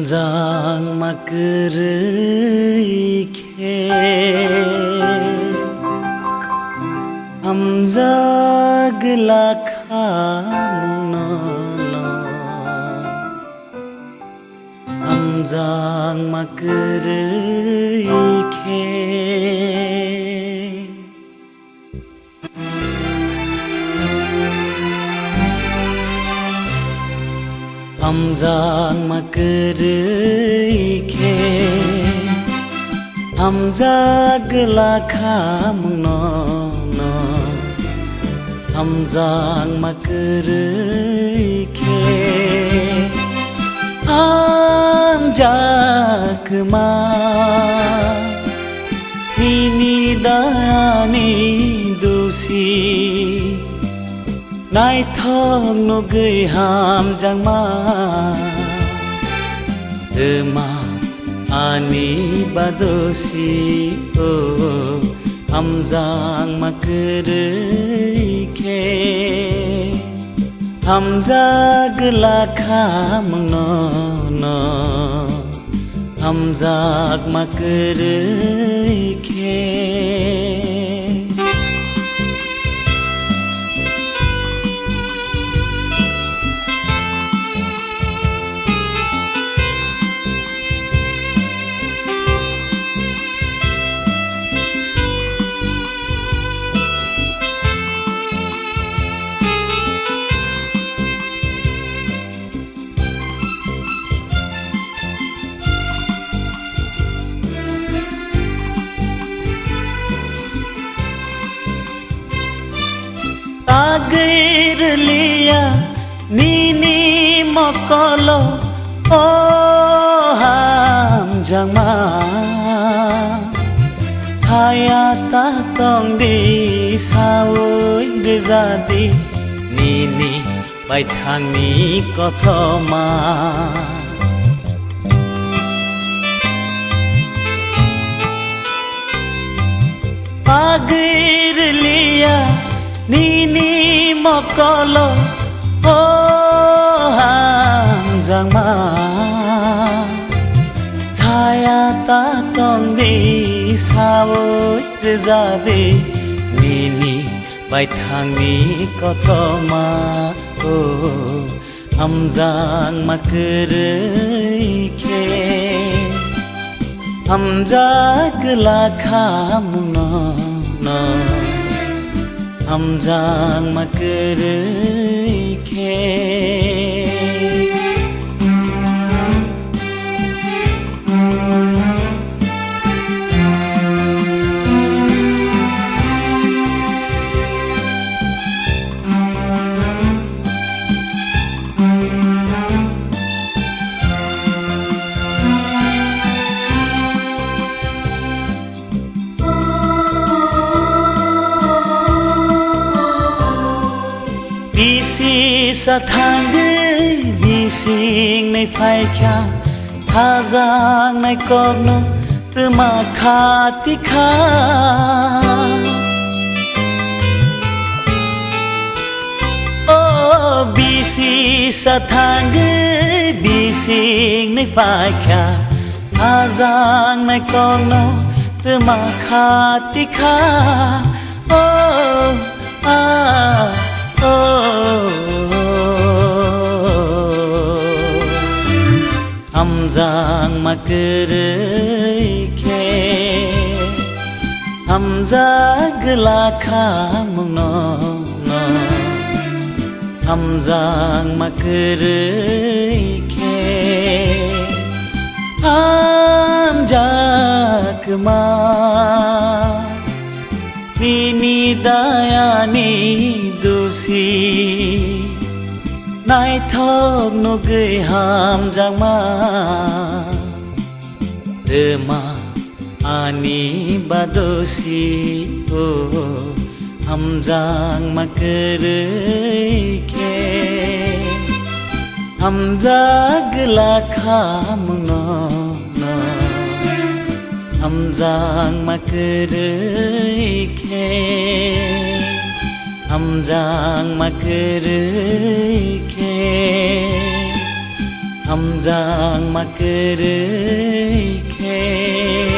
Hamzang makerike Hamzag lakhamunono Hamzang makerike Hamzang makerike Hamzag lakhamunono Hamzang makerike Hamzag ma Hini dani dosi Nai thong no gầy Hamzang ma Ema ani badosi oh Hamzang makerike Hamzag lakhamunono Hamzag makerike Agir liya nini mokolo oh Hamzang ma Thaya ta tong di sawoi rezadi nini bai thang ni kothoma Agir liya Nini mokolo oh Hamzang ma Thaya ta tong di sawoi rezadi Nini bai thang ni kothoma oh Hamzang makerike Hamzag lakhamunono Hamzang makerike Bisi sa thang bising nei phai kya Thazang nei kogno tuma khati kha Oh bisi sa thang bising nei phai kya Thazang nei kogno tuma khati kha Oh ah Hamzang makerike Hamzag lakhamunono Hamzang makerike Hamzag ma Nini dayani dosi Nai thong no gầy Hamzang ma Ema ani badosi oh Hamzang makerike Hamzag lakhamunono Hamzang makerike Hamzang makerike hamjang ma köröy khe